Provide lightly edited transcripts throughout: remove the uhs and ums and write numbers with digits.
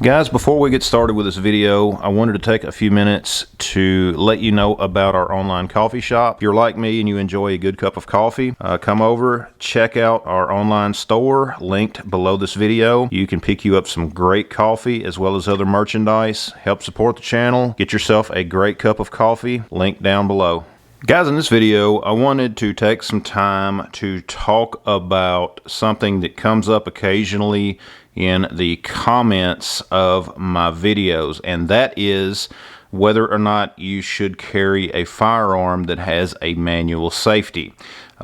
Guys, before we get started with this video, I wanted to take a few minutes to let you know about our online coffee shop. If you're like me and you enjoy a good cup of coffee, come over, check out our online store linked below this video. You can pick you up some great coffee as well as other merchandise. Help support the channel. Get yourself a great cup of coffee, link down below. Guys, in this video, I wanted to take some time to talk about something that comes up occasionally in the comments of my videos, and that is whether or not you should carry a firearm that has a manual safety.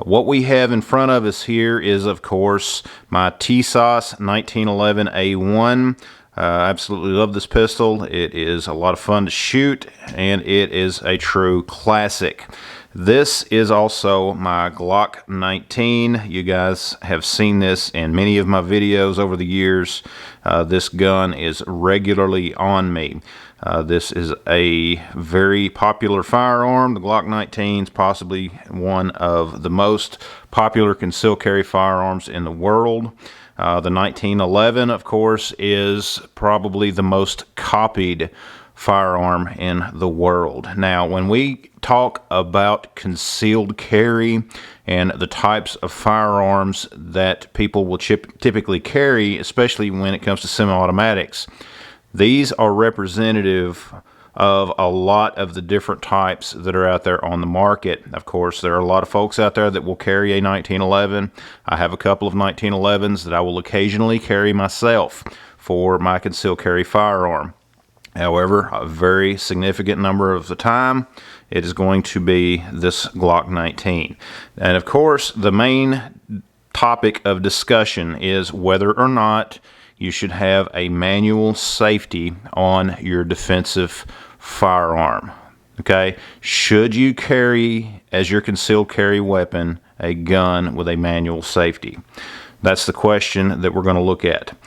What we have in front of us here is, of course, my Tisas 1911A1. I absolutely love this pistol. It is a lot of fun to shoot, and it is a true classic. This is also my Glock 19. You guys have seen this in many of my videos over the years. This gun is regularly on me. This is a very popular firearm. The Glock 19 is possibly one of the most popular concealed carry firearms in the world. The 1911, of course, is probably the most copied firearm in the world. Now, when we talk about concealed carry and the types of firearms that people will typically carry, especially when it comes to semi-automatics, these are representative of a lot of the different types that are out there on the market. Of course, there are a lot of folks out there that will carry a 1911. I have a couple of 1911s that I will occasionally carry myself for my concealed carry firearm. However, a very significant number of the time, it is going to be this Glock 19. And of course, the main topic of discussion is whether or not you should have a manual safety on your defensive firearm. Okay? Should you carry as your concealed carry weapon a gun with a manual safety? That's the question that we're going to look at.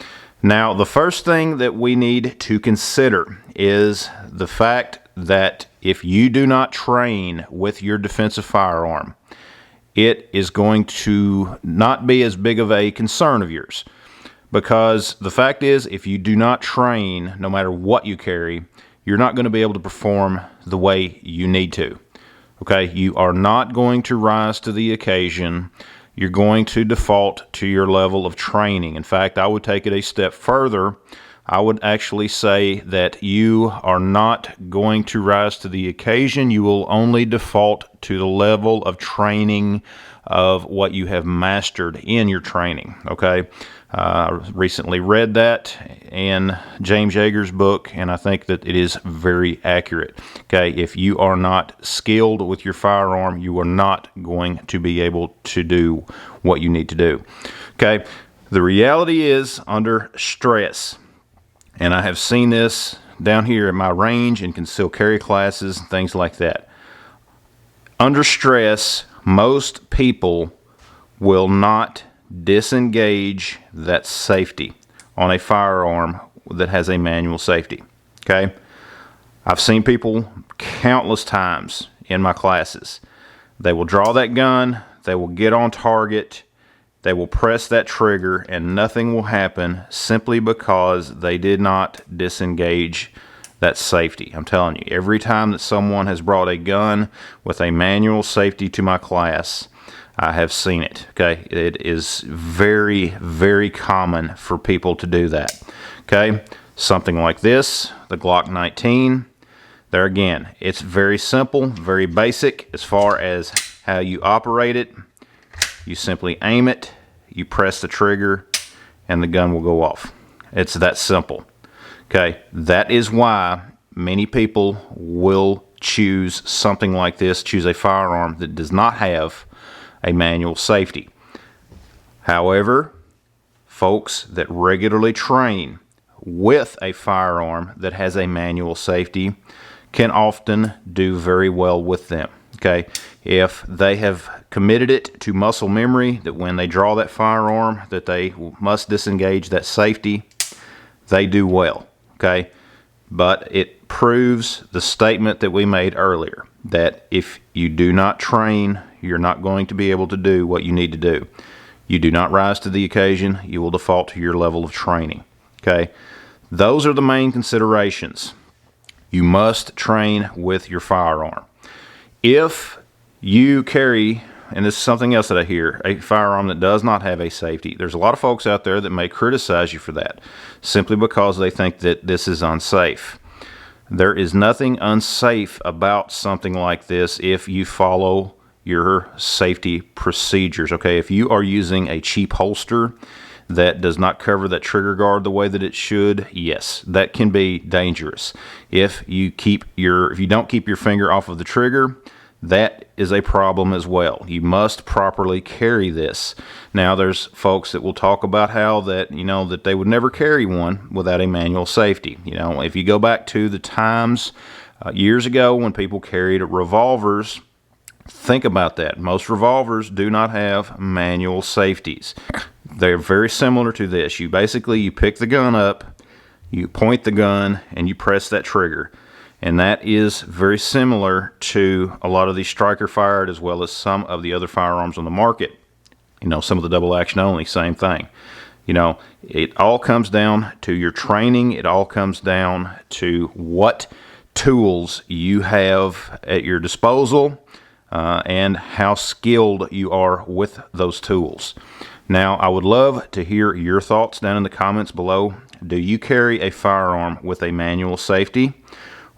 Now, the first thing that we need to consider is the fact that if you do not train with your defensive firearm, it is going to not be as big of a concern of yours. Because the fact is, if you do not train, no matter what you carry, you're not going to be able to perform the way you need to. Okay? You are not going to rise to the occasion. You're going to default to your level of training. In fact, I would take it a step further. I would actually say that you are not going to rise to the occasion. You will only default to the level of training of what you have mastered in your training. Okay? I recently read that in James Yeager's book, and I think that it is very accurate. Okay, if you are not skilled with your firearm, you are not going to be able to do what you need to do. Okay, the reality is under stress, and I have seen this down here at my range in concealed carry classes and things like that. Under stress, most people will not disengage that safety on a firearm that has a manual safety. Okay, I've seen people countless times in my classes. They will draw that gun, they will get on target, they will press that trigger, and nothing will happen simply because they did not disengage that safety. I'm telling you, every time that someone has brought a gun with a manual safety to my class, I have seen it. Okay, it is very, very common for people to do that. Okay, something like this, the Glock 19. There again, it's very simple, very basic as far as how you operate it. You simply aim it, you press the trigger, and the gun will go off. It's that simple. Okay, that is why many people will choose something like this, choose a firearm that does not have a manual safety. However, folks that regularly train with a firearm that has a manual safety can often do very well with them. Okay, if they have committed it to muscle memory that when they draw that firearm that they must disengage that safety, they do well. Okay, but it proves the statement that we made earlier, that if you do not train, you're not going to be able to do what you need to do. You do not rise to the occasion, you will default to your level of training. Okay, Those are the main considerations. You must train with your firearm. If you carry, and this is something else that I hear, a firearm that does not have a safety, there's a lot of folks out there that may criticize you for that simply because they think that this is unsafe. There is nothing unsafe about something like this if you follow your safety procedures. Okay, if you are using a cheap holster that does not cover that trigger guard the way that it should, yes, that can be dangerous. If you don't keep your finger off of the trigger, that is a problem as well. You must properly carry this. Now, there's folks that will talk about how that, that they would never carry one without a manual safety. If you go back to the times years ago when people carried revolvers, think about that. Most revolvers do not have manual safeties. They're very similar to this. You pick the gun up, you point the gun, and you press that trigger. And that is very similar to a lot of these striker fired as well as some of the other firearms on the market. Some of the double action only, same thing. It all comes down to your training. It all comes down to what tools you have at your disposal and how skilled you are with those tools. Now, I would love to hear your thoughts down in the comments below. Do you carry a firearm with a manual safety,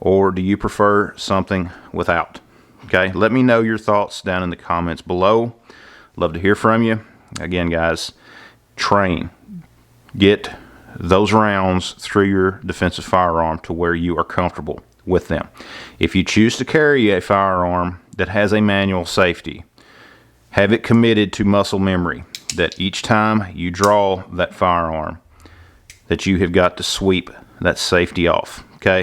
or do you prefer something without? Okay, let me know your thoughts down in the comments below. Love to hear from you. Again, guys, train. Get those rounds through your defensive firearm to where you are comfortable with them. If you choose to carry a firearm that has a manual safety, have it committed to muscle memory that each time you draw that firearm, that you have got to sweep that safety off. Okay,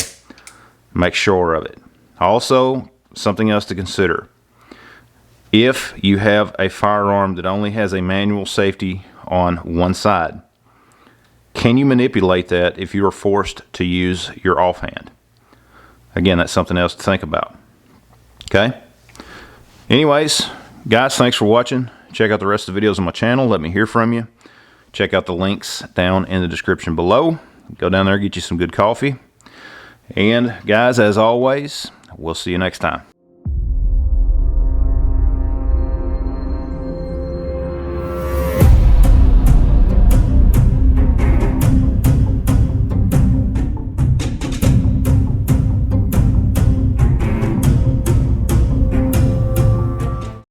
make sure of it. Also, something else to consider: if you have a firearm that only has a manual safety on one side, can you manipulate that if you are forced to use your offhand? Again, that's something else to think about. Okay, anyways, guys, thanks for watching. Check out the rest of the videos on my channel. Let me hear from you. Check out the links down in the description below. Go down there, get you some good coffee. And guys, as always, we'll see you next time.